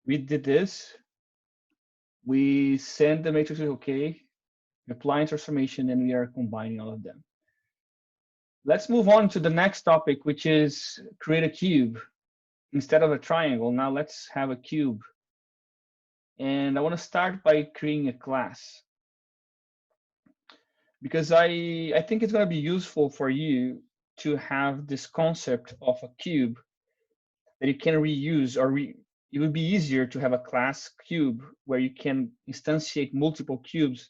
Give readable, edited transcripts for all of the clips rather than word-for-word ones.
we did this. We send the matrix is okay, applying transformation, and we are combining all of them. Let's move on to the next topic, which is create a cube. Instead of a triangle, now let's have a cube. And I want to start by creating a class, because I think it's going to be useful for you to have this concept of a cube that you can reuse, or it would be easier to have a class cube where you can instantiate multiple cubes,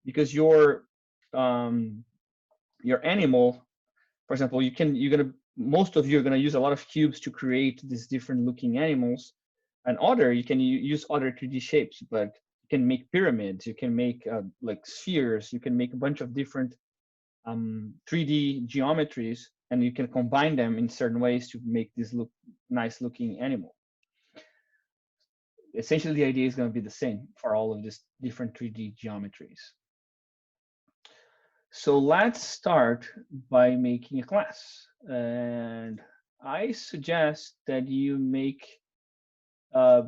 because your animal, for example, most of you are gonna use a lot of cubes to create these different looking animals, and you can use other 3D shapes, but you can make pyramids, you can make like spheres, you can make a bunch of different 3D geometries, and you can combine them in certain ways to make this look nice looking animal. Essentially, the idea is going to be the same for all of these different 3D geometries. So let's start by making a class. And I suggest that you make a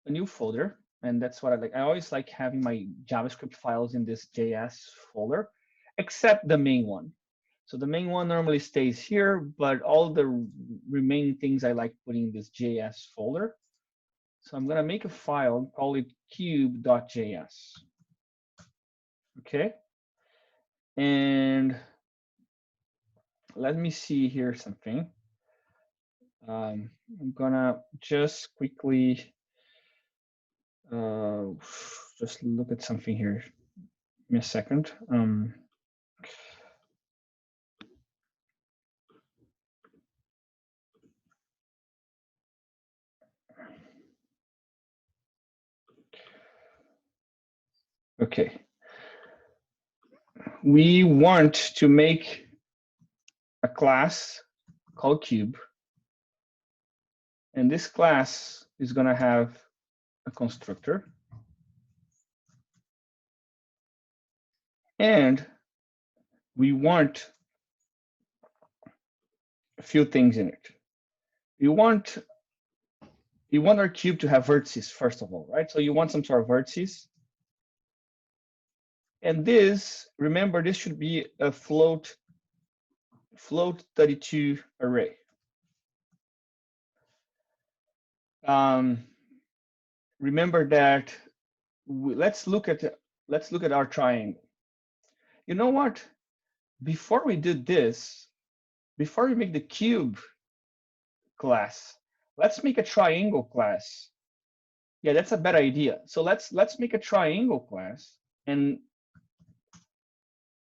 new folder. And that's what I like. I always like having my JavaScript files in this JS folder, except the main one. So the main one normally stays here, but all the remaining things I like putting in this JS folder. So I'm going to make a file, call it cube.js. Okay. And let me see here something. I'm going to just quickly just look at something here. Give me a second. Okay. We want to make a class called cube. And this class is going to have a constructor. And we want a few things in it. We want our cube to have vertices, first of all, right? So you want some sort of vertices. And this, remember, this should be a float 32 array. Remember that let's look at our triangle. You know what? Before we do this, before we make the cube class, let's make a triangle class. Yeah, that's a better idea. So let's make a triangle class, and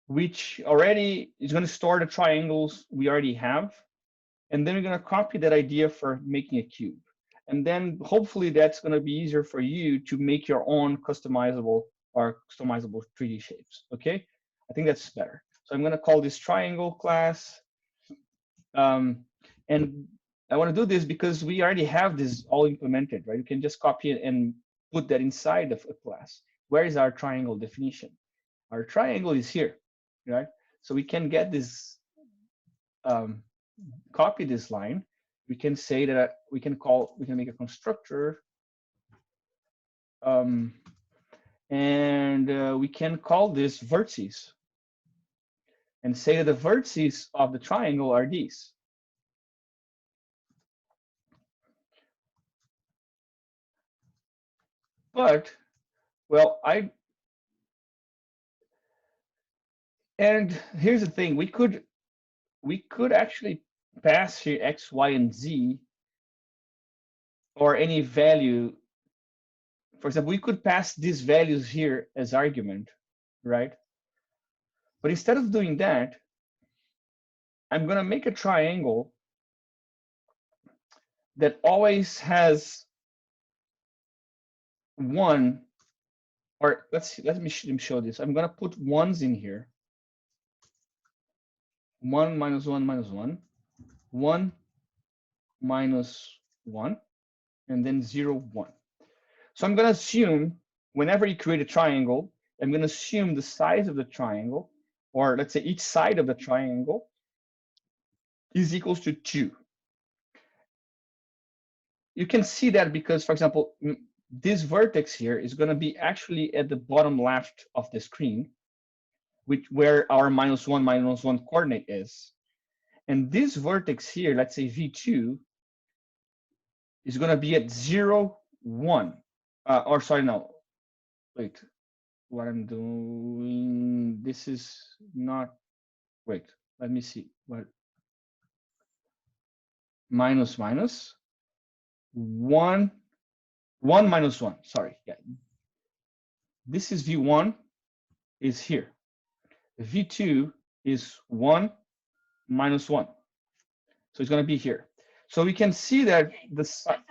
which already is going to store the triangles we already have. And then we're going to copy that idea for making a cube. And then hopefully that's going to be easier for you to make your own customizable 3D shapes. Okay, I think that's better. So I'm going to call this triangle class. And I want to do this because we already have this all implemented, right? You can just copy it and put that inside of a class. Where is our triangle definition? Our triangle is here, right? So we can get this, copy this line. We can say that we can make a constructor, and we can call this vertices, and say that the vertices of the triangle are these. But, well, and here's the thing, we could actually pass here X, Y, and Z, or any value. For example, we could pass these values here as argument, right? But instead of doing that, I'm going to make a triangle that always has one, or let me show this. I'm going to put ones in here. 1 minus 1 minus 1, 1 minus 1, and then 0, 1. So I'm going to assume whenever you create a triangle, I'm going to assume the size of the triangle, or let's say each side of the triangle, is equals to 2. You can see that because, for example, this vertex here is going to be actually at the bottom left of the screen, where our -1 coordinate is. And this vertex here, let's say V2, is going to be at 0, 1. Or sorry, no, wait, what I'm doing, this is not, wait, let me see, what, minus, 1, 1 minus 1, sorry, yeah. This is V1, is here. V2 is 1 minus 1. So it's going to be here. So we can see that the side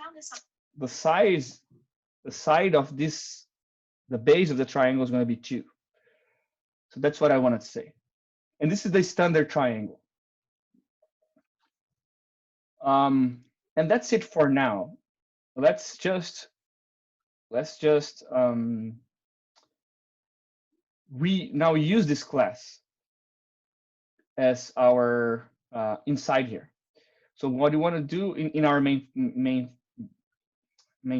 of this, the base of the triangle is going to be 2. So that's what I wanted to say. And this is the standard triangle. And that's it for now. Let's just we now use this class as our inside here. So what do you want to do in our main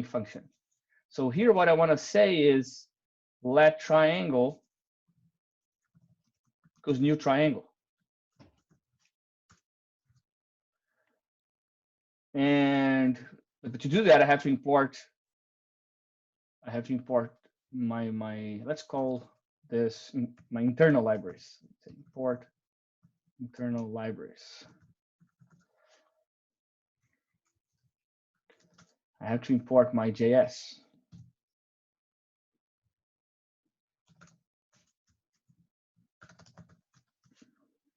function? So here what I want to say is let triangle equals new triangle. And but to do that, I have to import my let's call this my internal libraries. Import internal libraries. I have to import my JS.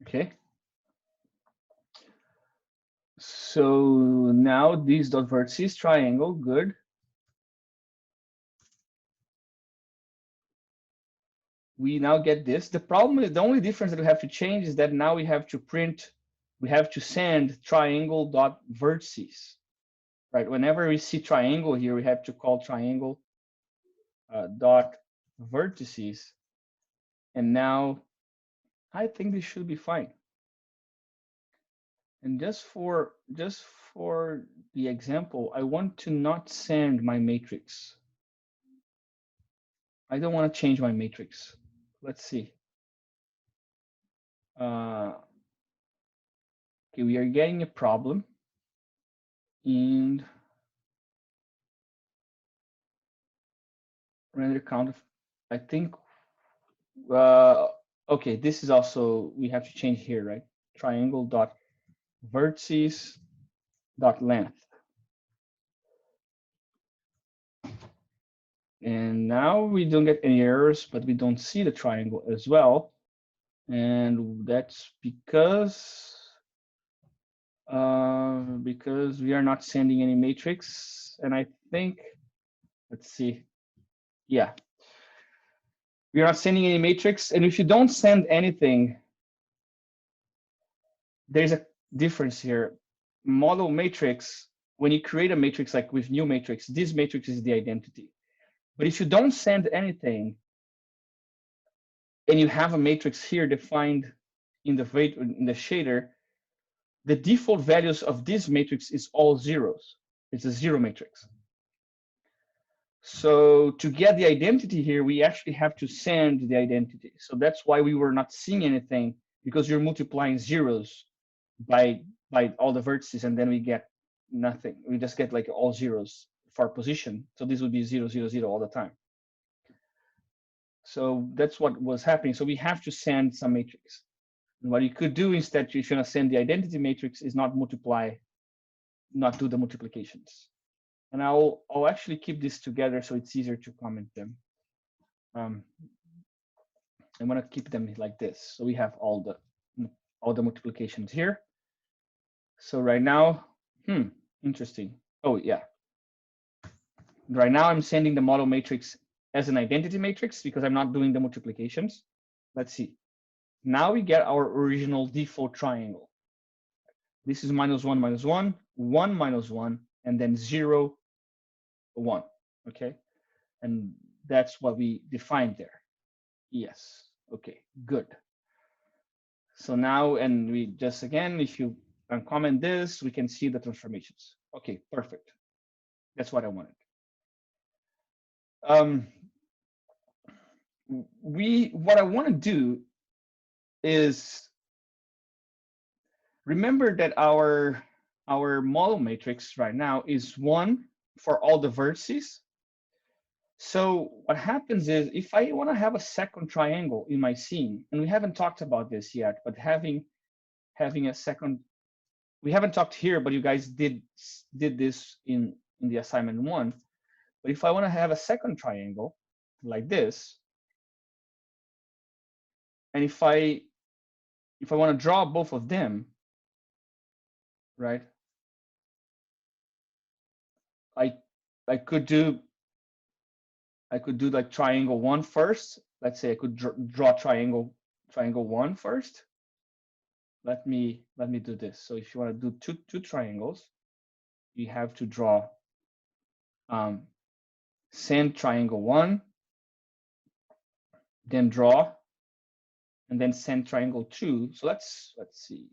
Okay. So now these dot vertices triangle, good. We now get this. The problem is the only difference that we have to change is that now we have to send triangle dot vertices, right? Whenever we see triangle here, we have to call triangle dot vertices. And now I think this should be fine. And just for the example, I want to not send my matrix. I don't want to change my matrix. Let's see. Okay, we are getting a problem. And render count, I think, okay, this is also, we have to change here, right? Triangle dot vertices dot length. And now we don't get any errors, but we don't see the triangle as well. And that's because we are not sending any matrix. And I think, let's see, yeah, we are not sending any matrix. And if you don't send anything, there's a difference here. Model matrix, when you create a matrix like with new matrix, this matrix is the identity. But if you don't send anything, and you have a matrix here defined in the shader, the default values of this matrix is all zeros. It's a zero matrix. So to get the identity here, we actually have to send the identity. So that's why we were not seeing anything, because you're multiplying zeros by all the vertices, and then we get nothing. We just get like all zeros for position. So this would be 0, 0, 0 all the time. So that's what was happening. So we have to send some matrix. And what you could do instead, if you're going to send the identity matrix, is not multiply, not do the multiplications. And I'll actually keep this together so it's easier to comment them. I'm going to keep them like this. So we have all the multiplications here. So right now, interesting. Oh yeah. Right now I'm sending the model matrix as an identity matrix because I'm not doing the multiplications. Let's see. Now we get our original default triangle. This is -1, -1, 1 minus 1, and then 0, 1. Okay. And that's what we defined there. Yes. Okay, good. So now, and we just again, if you uncomment this, we can see the transformations. Okay, perfect. That's what I wanted. Um, what I want to do is remember that our model matrix right now is 1 for all the vertices. So what happens is if I want to have a second triangle in my scene, and we haven't talked about this yet, but having a second, we haven't talked here, but you guys did this in the assignment 1. But if I want to have a second triangle like this, and if I want to draw both of them, right? I I could do like triangle 1 first. Let's say I could draw triangle 1 first. Let me do this. So if you want to do two triangles, you have to draw send triangle 1, then draw, and then send triangle 2. So let's see.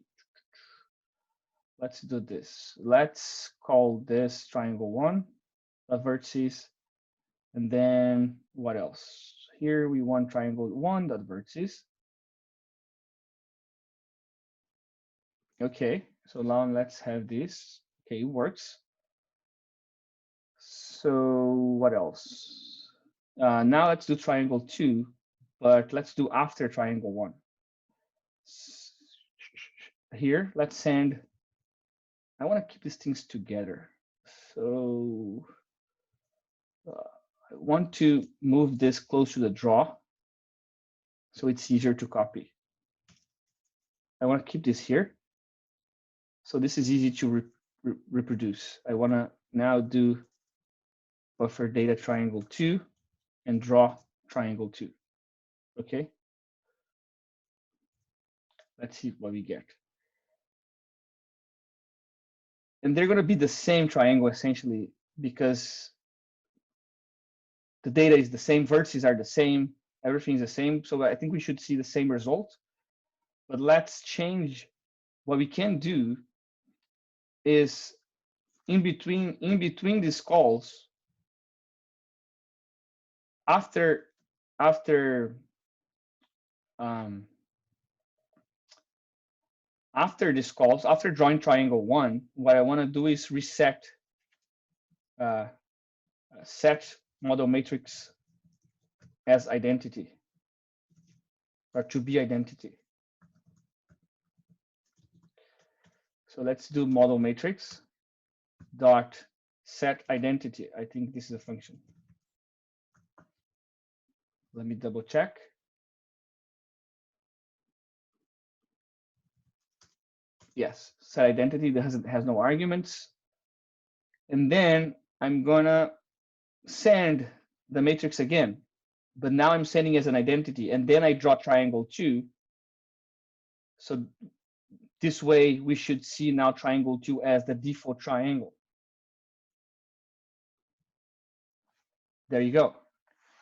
Let's do this. Let's call this triangle 1, the vertices, and then what else? Here we want triangle 1, the vertices. Okay, so now let's have this. Okay, it works. So what else? Now let's do triangle 2, but let's do after triangle 1. Here, let's send, I want to keep these things together. So I want to move this close to the draw so it's easier to copy. I want to keep this here. So this is easy to reproduce. I want to now do buffer data triangle 2 and draw triangle 2. Okay. Let's see what we get. And they're going to be the same triangle essentially because the data is the same, vertices are the same, everything is the same. So I think we should see the same result. But let's change. What we can do is in between these calls, after these calls, after drawing triangle 1, what I want to do is reset set model matrix as identity or to be identity. So let's do model matrix dot set identity. I think this is a function. Let me double check. Yes, set identity that has no arguments. And then I'm gonna send the matrix again, but now I'm sending as an identity, and then I draw triangle 2. So this way we should see now triangle 2 as the default triangle. There you go.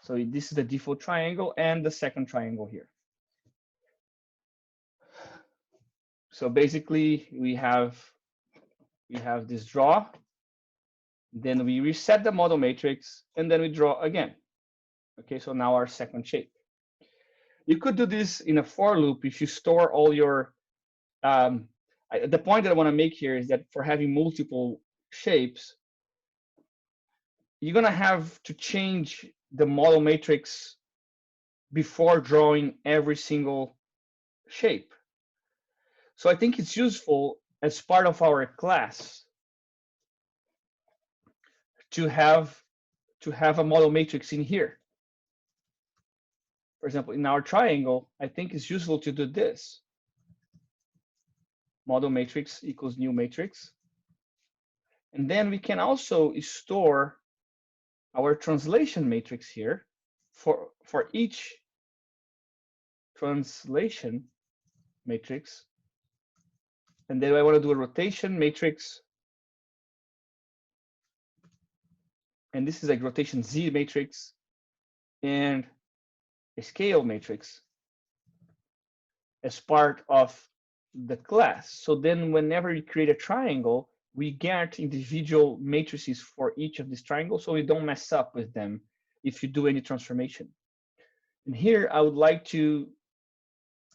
So this is the default triangle and the second triangle here. So basically we have this draw, then we reset the model matrix, and then we draw again. Okay, so now our second shape. You could do this in a for loop if you store all your, the point that I want to make here is that for having multiple shapes, you're going to have to change the model matrix before drawing every single shape. So I think it's useful as part of our class to have a model matrix in here. For example, in our triangle, I think it's useful to do this. Model matrix equals new matrix. And then we can also store our translation matrix here for each translation matrix. And then I want to do a rotation matrix. And this is like rotation Z matrix and a scale matrix as part of the class. So then whenever we create a triangle, we get individual matrices for each of these triangles so we don't mess up with them if you do any transformation. And here I would like to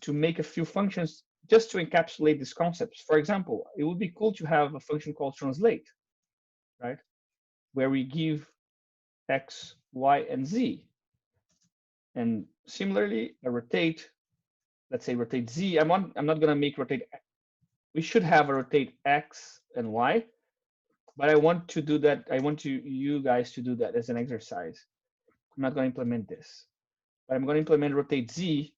make a few functions just to encapsulate these concepts. For example, it would be cool to have a function called translate, right? Where we give X, Y, and Z. And similarly, a rotate, let's say rotate Z. I'm not going to make rotate. We should have a rotate X and Y, but I want to do that. I want you guys to do that as an exercise. I'm not going to implement this, but I'm going to implement rotate Z.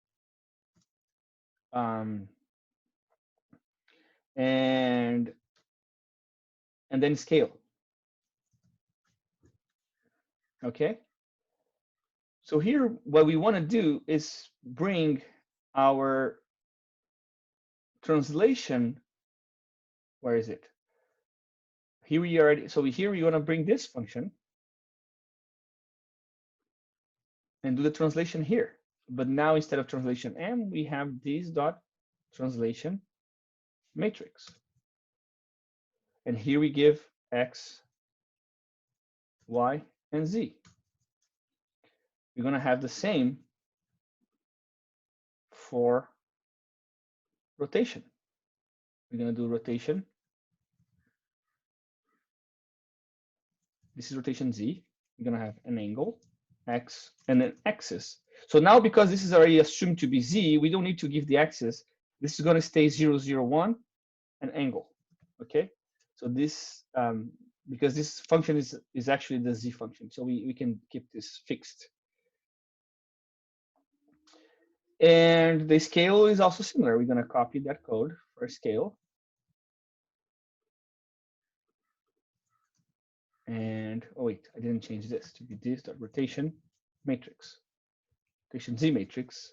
And then scale. Okay. So here, what we want to do is bring our translation. Where is it? Here we already. So here we want to bring this function and do the translation here. But now instead of translation M, we have this dot translation matrix. And here we give X, Y, and Z. We're going to have the same for rotation. We're going to do rotation. This is rotation Z. We're going to have an angle, X, and then axis. So now, because this is already assumed to be Z, we don't need to give the axis. This is going to stay 0, 0, 1, an angle. Okay. So this, because this function is actually the Z function. So we can keep this fixed. And the scale is also similar. We're going to copy that code for scale. And oh wait, I didn't change this to be this dot rotation matrix, rotation Z matrix,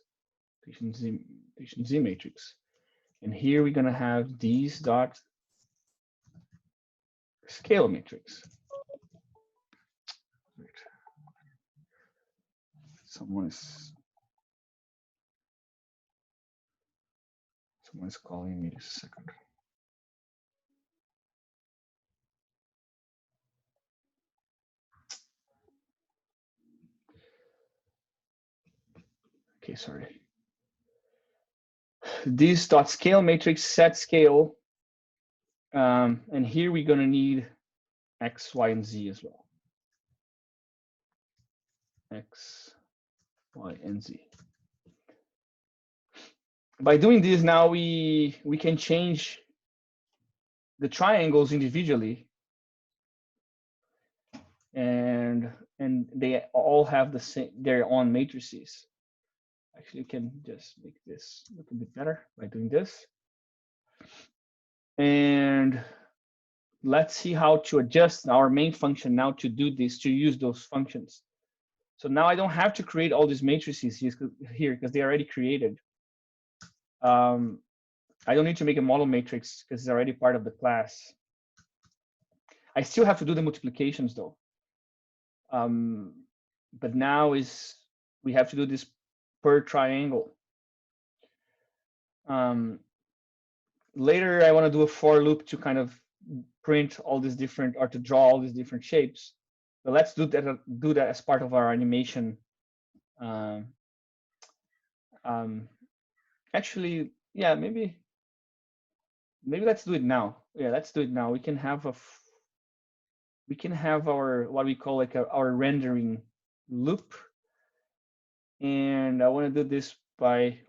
rotation Z matrix. And here we're going to have these dot scale matrix. Wait. Someone is calling me. Just a second. Okay, sorry. This dot scale matrix set scale, and here we're going to need X, Y, and Z as well. X, Y, and Z. By doing this, now we can change the triangles individually, and they all have the same their own matrices. Actually, you can just make this look a bit better by doing this. And let's see how to adjust our main function now to do this, to use those functions. So now I don't have to create all these matrices here because they're already created. I don't need to make a model matrix because it's already part of the class. I still have to do the multiplications though. But now we have to do this per triangle. Later, I want to do a for loop to kind of print all these different, or to draw all these different shapes. But let's do that as part of our animation. Actually, yeah, maybe let's do it now. Yeah, let's do it now. We can have our what we call like our rendering loop, and I want to do this by,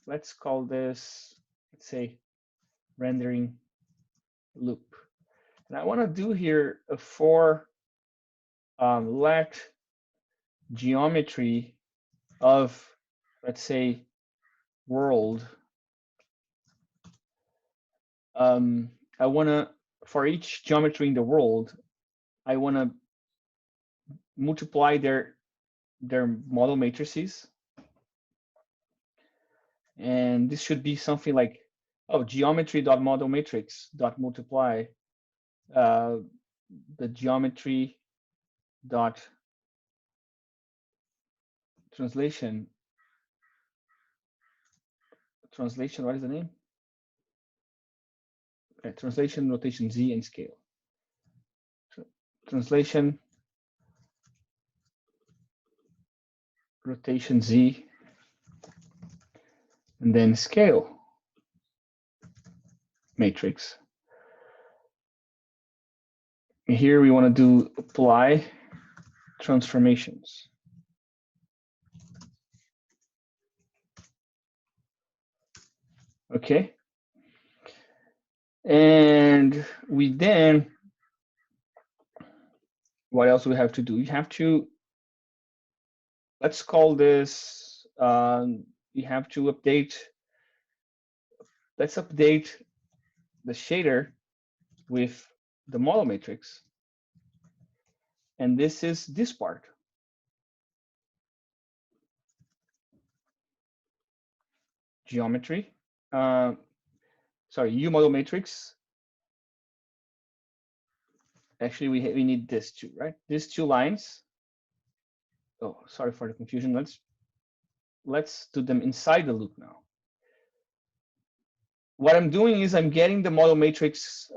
let's call this, let's say, rendering loop. And I want to do here a for let geometry of, let's say, world. I want to, for each geometry in the world, I want to multiply their model matrices. And this should be something like, oh, geometry.model matrix dot multiply the geometry dot translation. What is the name? Okay, translation, rotation Z, and scale. Translation rotation Z, and then scale matrix. And here we want to do apply transformations. Okay. And we then, what else we have to do? We have to, let's call this, we have to update, let's update the shader with the model matrix. And this is this part. Geometry, sorry, U model matrix. Actually, we need this too, right? These two lines. Oh, sorry for the confusion. Let's do them inside the loop now. What I'm doing is I'm getting the model matrix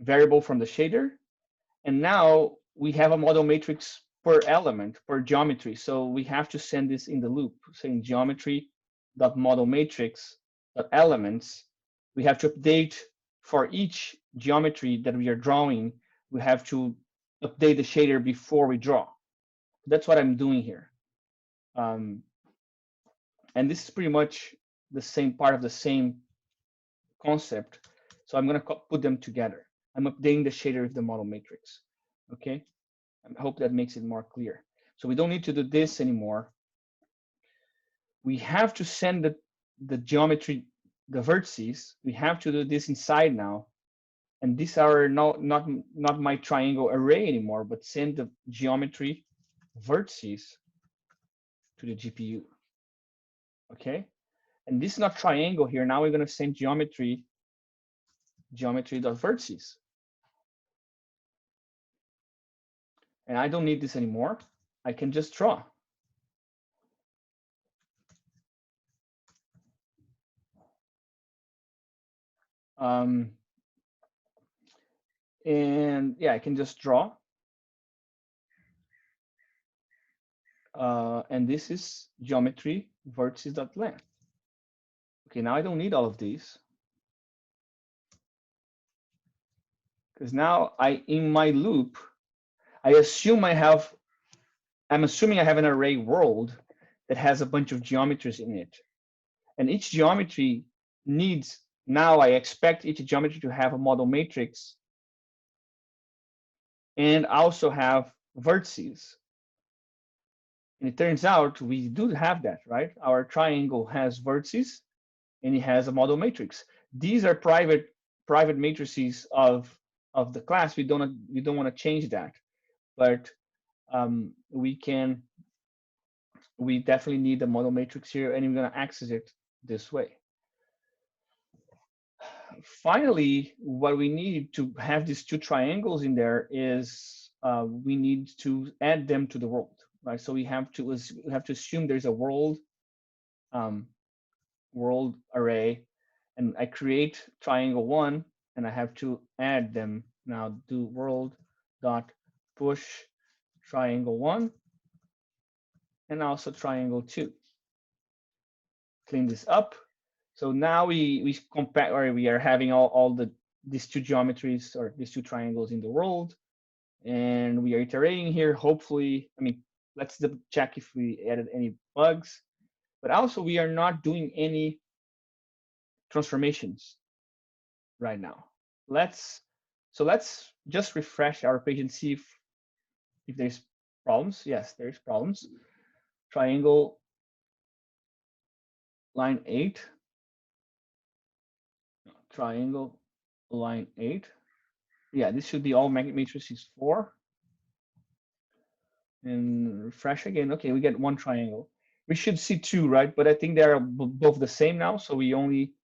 variable from the shader, and now we have a model matrix per element, per geometry. So we have to send this in the loop, saying geometry.model matrix.elements. We have to update for each geometry that we are drawing. We have to update the shader before we draw. That's what I'm doing here. And this is pretty much the same part of the same concept. So I'm going to put them together. I'm updating the shader with the model matrix. Okay. I hope that makes it more clear. So we don't need to do this anymore. We have to send the geometry, the vertices. We have to do this inside now. And these are not my triangle array anymore, but send the geometry vertices to the GPU. Okay. And this is not triangle here. Now we're going to send geometry.vertices. And I don't need this anymore. I can just draw. And yeah, I can just draw. And this is geometry vertices.length. Okay, now I don't need all of these. Because now in my loop, I'm assuming I have an array world that has a bunch of geometries in it. And each geometry needs, now I expect each geometry to have a model matrix and also have vertices. And it turns out we do have that, right? Our triangle has vertices and it has a model matrix. These are private matrices of the class. We don't want to change that, but we definitely need the model matrix here, and we're going to access it this way. Finally, what we need to have these two triangles in there is we need to add them to the world, right? So we have to assume there's a world array, and I create triangle 1, and I have to add them. Now do world dot push triangle 1 and also triangle 2. Clean this up. So now we compact, or we are having all these two geometries or these two triangles in the world, and we are iterating here. Hopefully, I mean, let's check if we added any bugs, but also we are not doing any transformations right now. Let's just refresh our page and see if there's problems. Yes, there's problems. Triangle line 8. Triangle line 8. Yeah, this should be all matrices 4. And refresh again. Okay, we get one triangle. We should see 2, right? But I think they are both the same now, so we only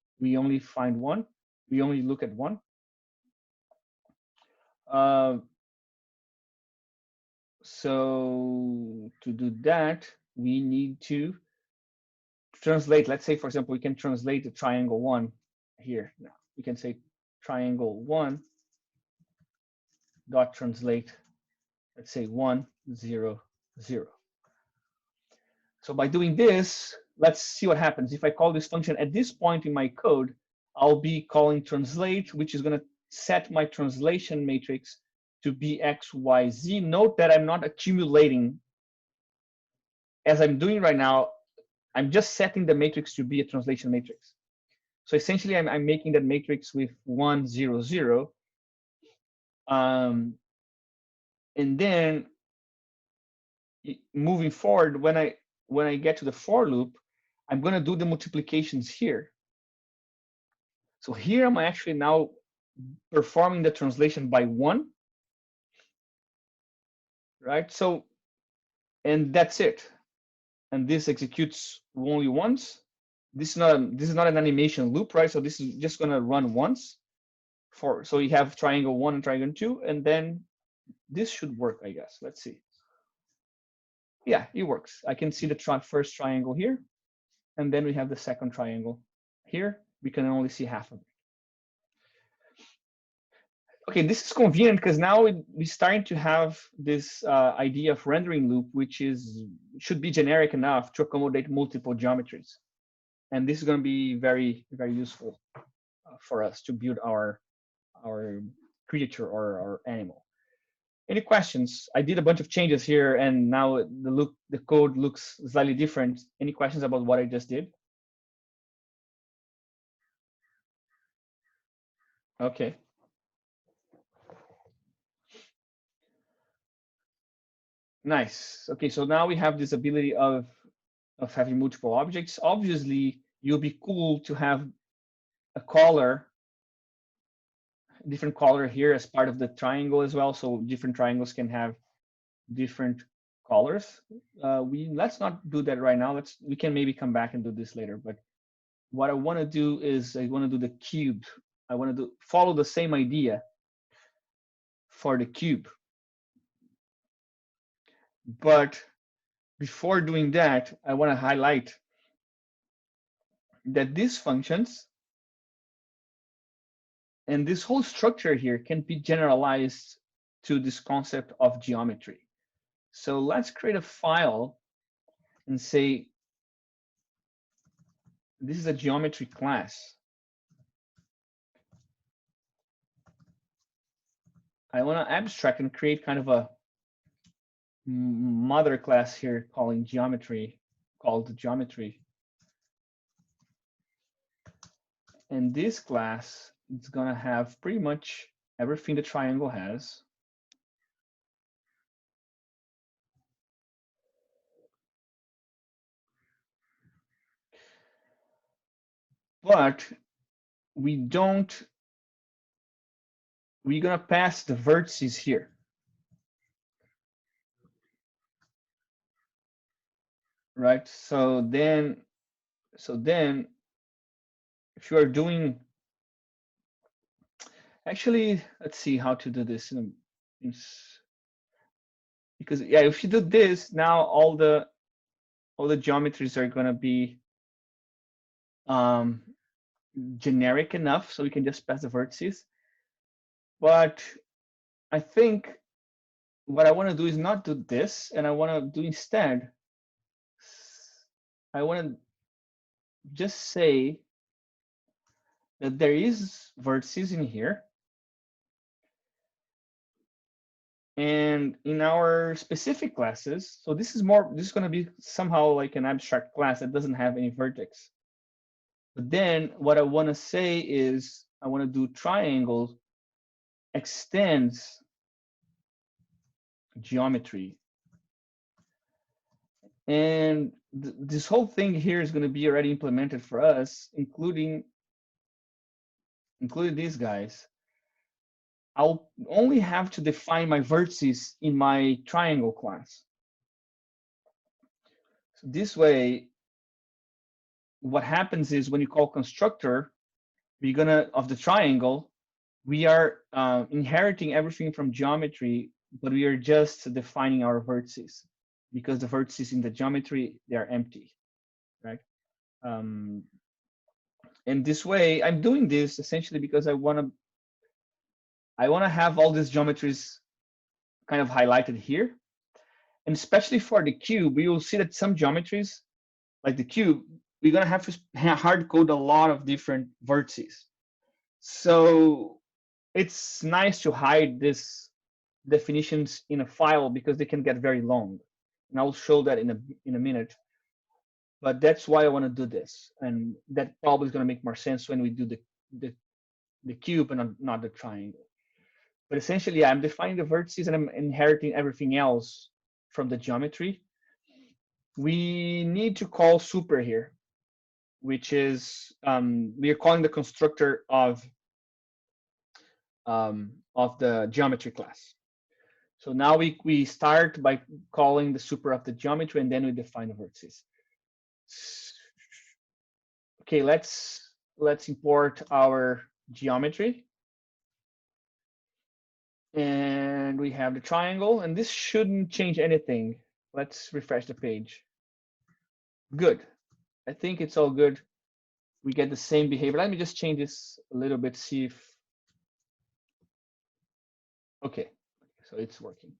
find one. We only look at one. So to do that, we need to translate. Let's say, for example, we can translate the triangle 1 here. Now we can say triangle 1 dot translate. Let's say 1, 0, 0. So by doing this, let's see what happens. If I call this function at this point in my code, I'll be calling translate, which is going to set my translation matrix to be X, Y, Z. Note that I'm not accumulating as I'm doing right now. I'm just setting the matrix to be a translation matrix. So essentially, I'm making that matrix with 1, 0, 0. And then moving forward, when I get to the for loop, I'm going to do the multiplications here. So here I'm actually now performing the translation by 1, right? So, and that's it. And this executes only once. This is not an animation loop, right? So this is just going to run once. So you have triangle 1 and triangle 2, and then this should work, I guess. Let's see. Yeah, it works. I can see the first triangle here, and then we have the second triangle here. We can only see half of it. Okay, this is convenient because now we're starting to have this idea of rendering loop, which should be generic enough to accommodate multiple geometries. And this is going to be very, very useful for us to build our creature or our animal. Any questions? I did a bunch of changes here, and now the code looks slightly different. Any questions about what I just did? Okay. Nice. Okay, so now we have this ability of having multiple objects. Obviously, you'll be cool to have a color, different color here as part of the triangle as well. So different triangles can have different colors. Let's not do that right now. We can maybe come back and do this later. But what I want to do is I want to do the cube. I want to follow the same idea for the cube. But before doing that, I want to highlight that these functions and this whole structure here can be generalized to this concept of geometry. So let's create a file and say, this is a geometry class. I want to abstract and create kind of a mother class here called geometry. And this class is going to have pretty much everything the triangle has. But we're going to pass the vertices here. Right? So then if you are doing, actually, let's see how to do this. Because yeah, if you do this, now all the geometries are going to be generic enough so we can just pass the vertices. But I think what I want to do is not do this, and I want to do instead, I want to just say that there is vertices in here. And in our specific classes, so this is going to be somehow like an abstract class that doesn't have any vertex. But then what I want to say is I want to do triangle extends geometry. And this whole thing here is going to be already implemented for us, including these guys. I'll only have to define my vertices in my triangle class. So this way, what happens is when you call constructor, of the triangle, we are inheriting everything from geometry, but we are just defining our vertices because the vertices in the geometry, they are empty, right? And this way, I'm doing this essentially because I want to have all these geometries kind of highlighted here. And especially for the cube, we will see that some geometries, like the cube, we're gonna have to hard code a lot of different vertices. So it's nice to hide these definitions in a file because they can get very long. And I'll show that in a minute. But that's why I want to do this. And that probably is going to make more sense when we do the, the cube and not the triangle. But essentially, yeah, I'm defining the vertices and I'm inheriting everything else from the geometry. We need to call super here, which is we are calling the constructor of the geometry class. So now we start by calling the super of the geometry, and then we define the vertices. Okay, let's import our geometry. And we have the triangle, and this shouldn't change anything. Let's refresh the page. Good. I think it's all good. We get the same behavior. Let me just change this a little bit, see if, okay, so it's working.